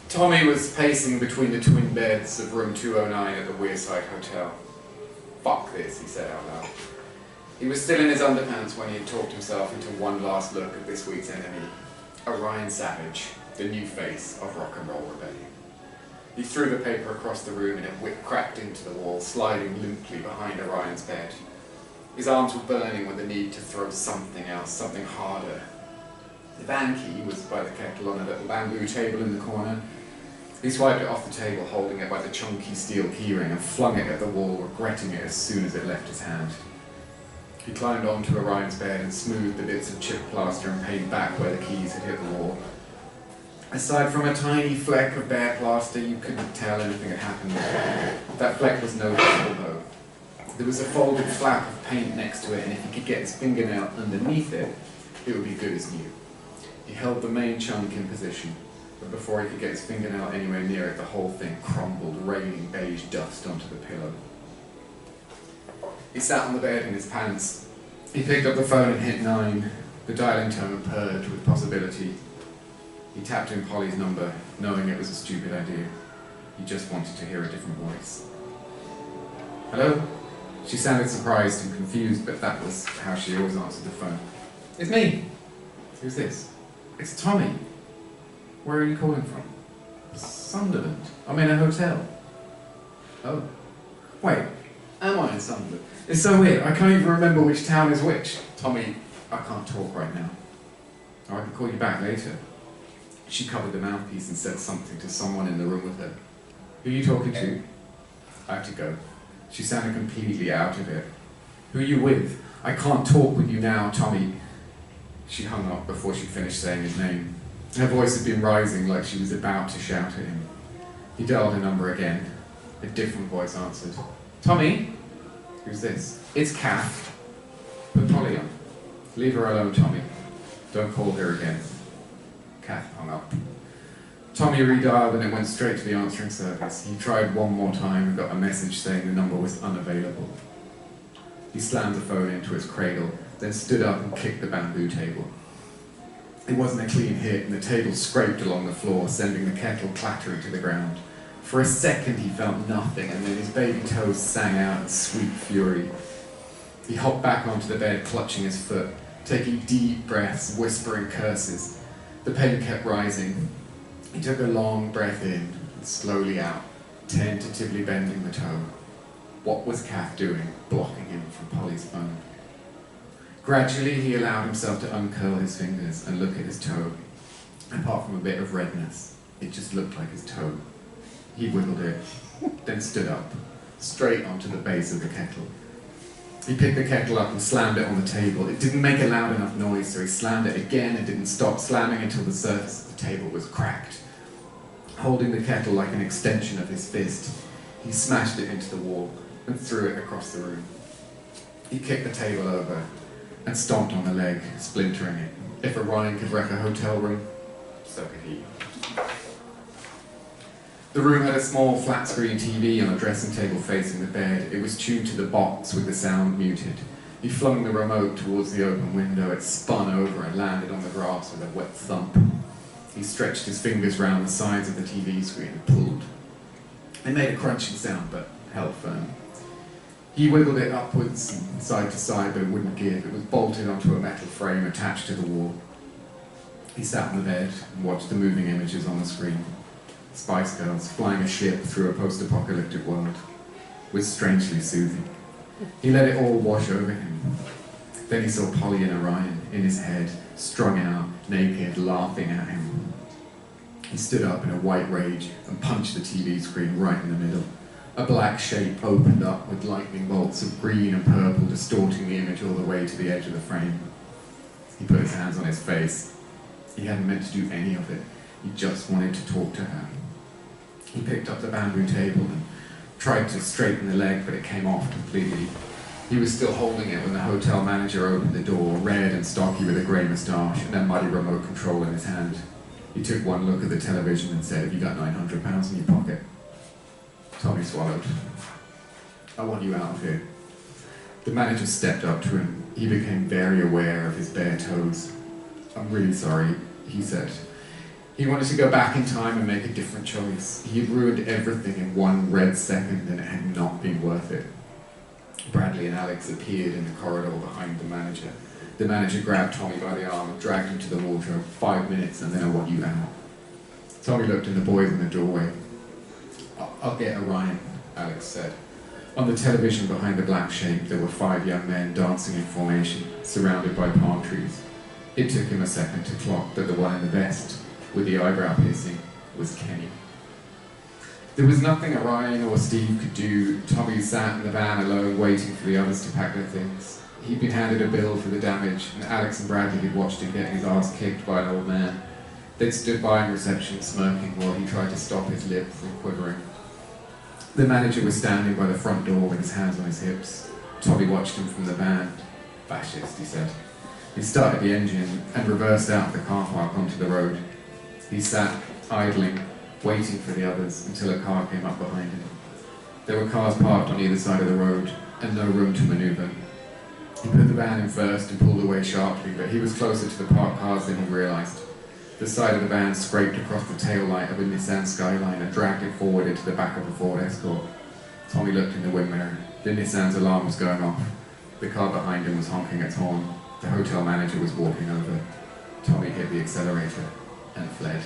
Tommy was pacing between the twin beds of room 209 at the Wearside Hotel. "Fuck this," he said out loud. He was still in his underpants when he had talked himself into one last look at this week's enemy, Orion Savage, the new face of rock and roll rebellion. He threw the paper across the room and it whipped cracked into the wall, sliding limply behind Orion's bed. His arms were burning with the need to throw something else, something harder. The van key was by the kettle on a little bamboo table in the corner. He swiped it off the table, holding it by the chunky steel keyring, and flung it at the wall, regretting it as soon as it left his hand. He climbed onto Orion's bed and smoothed the bits of chipped plaster and paint back where the keys had hit the wall. Aside from a tiny fleck of bare plaster, you couldn't tell anything had happened. That fleck was noticeable, though. There was a folded flap of paint next to it, and if he could get his fingernail underneath it, it would be good as new. He held the main chunk in position, but before he could get his fingernail anywhere near it, the whole thing crumbled, raining beige dust onto the pillow. He sat on the bed in his pants. He picked up the phone and hit 9. The dialing tone purred with possibility. He tapped in Polly's number, knowing it was a stupid idea. He just wanted to hear a different voice. "Hello?" She sounded surprised and confused, but that was how she always answered the phone. "It's me." "Who's this?" "It's Tommy." "Where are you calling from?" "Sunderland. I'm in a hotel." "Oh. Wait, am I in Sunderland? It's so weird, I can't even remember which town is which." "Tommy, I can't talk right now." "Oh, I can call you back later." She covered the mouthpiece and said something to someone in the room with her. "Who are you talking to?" "I have to go." She sounded completely out of it. "Who are you with? I can't talk with you now, Tommy." She hung up before she finished saying his name. Her voice had been rising like she was about to shout at him. He dialed her number again. A different voice answered. "Tommy?" "Who's this?" "It's Kath." "Put Polly on." "Leave her alone, Tommy. Don't call her again." Kath hung up. Tommy redialed and it went straight to the answering service. He tried one more time and got a message saying the number was unavailable. He slammed the phone into its cradle, then stood up and kicked the bamboo table. It wasn't a clean hit, and the table scraped along the floor, sending the kettle clattering to the ground. For a second he felt nothing, and then his baby toes sang out in sweet fury. He hopped back onto the bed, clutching his foot, taking deep breaths, whispering curses. The pain kept rising. He took a long breath in and slowly out, tentatively bending the toe. What was Kath doing, blocking him from Polly's phone? Gradually, he allowed himself to uncurl his fingers and look at his toe. Apart from a bit of redness, it just looked like his toe. He wiggled it, then stood up, straight onto the base of the kettle. He picked the kettle up and slammed it on the table. It didn't make a loud enough noise, so he slammed it again and didn't stop slamming until the surface of the table was cracked. Holding the kettle like an extension of his fist, he smashed it into the wall and threw it across the room. He kicked the table over and stomped on the leg, splintering it. If Orion could wreck a hotel room, so could he. The room had a small flat-screen TV on a dressing table facing the bed. It was tuned to the box with the sound muted. He flung the remote towards the open window. It spun over and landed on the grass with a wet thump. He stretched his fingers round the sides of the TV screen and pulled. It made a crunching sound, but held firm. He wiggled it upwards and side to side, but it wouldn't give. It was bolted onto a metal frame attached to the wall. He sat on the bed and watched the moving images on the screen. Spice Girls flying a ship through a post-apocalyptic world was strangely soothing. He let it all wash over him. Then he saw Polly and Orion in his head, strung out, naked, laughing at him. He stood up in a white rage and punched the TV screen right in the middle. A black shape opened up with lightning bolts of green and purple distorting the image all the way to the edge of the frame. He put his hands on his face. He hadn't meant to do any of it. He just wanted to talk to her. He picked up the bamboo table and tried to straighten the leg, but it came off completely. He was still holding it when the hotel manager opened the door, red and stocky with a grey moustache and a muddy remote control in his hand. He took one look at the television and said, "Have you got £900 in your pocket?" Tommy swallowed. "I want you out of here." The manager stepped up to him. He became very aware of his bare toes. "I'm really sorry," he said. He wanted to go back in time and make a different choice. He had ruined everything in one red second and it had not been worth it. Bradley and Alex appeared in the corridor behind the manager. The manager grabbed Tommy by the arm and dragged him to the wardrobe. 5 minutes and then I want you out. Tommy looked at the boys in the doorway. I'll get Orion, Alex said. On the television behind the black shape, there were 5 young men dancing in formation, surrounded by palm trees. It took him a second to clock that the one in the vest, with the eyebrow piercing, was Kenny. There was nothing Orion or Steve could do. Tommy sat in the van alone, waiting for the others to pack their things. He'd been handed a bill for the damage, and Alex and Bradley had watched him getting his ass kicked by an old man. They'd stood by in reception, smirking while he tried to stop his lip from quivering. The manager was standing by the front door with his hands on his hips. Tommy watched him from the van. Fascist, he said. He started the engine and reversed out of the car park onto the road. He sat, idling, waiting for the others until a car came up behind him. There were cars parked on either side of the road and no room to maneuver. He put the van in first and pulled away sharply, but he was closer to the parked cars than he realised. The side of the van scraped across the tail light of a Nissan Skyline and dragged it forward into the back of a Ford Escort. Tommy looked in the wind mirror. The Nissan's alarm was going off. The car behind him was honking its horn. The hotel manager was walking over. Tommy hit the accelerator and fled.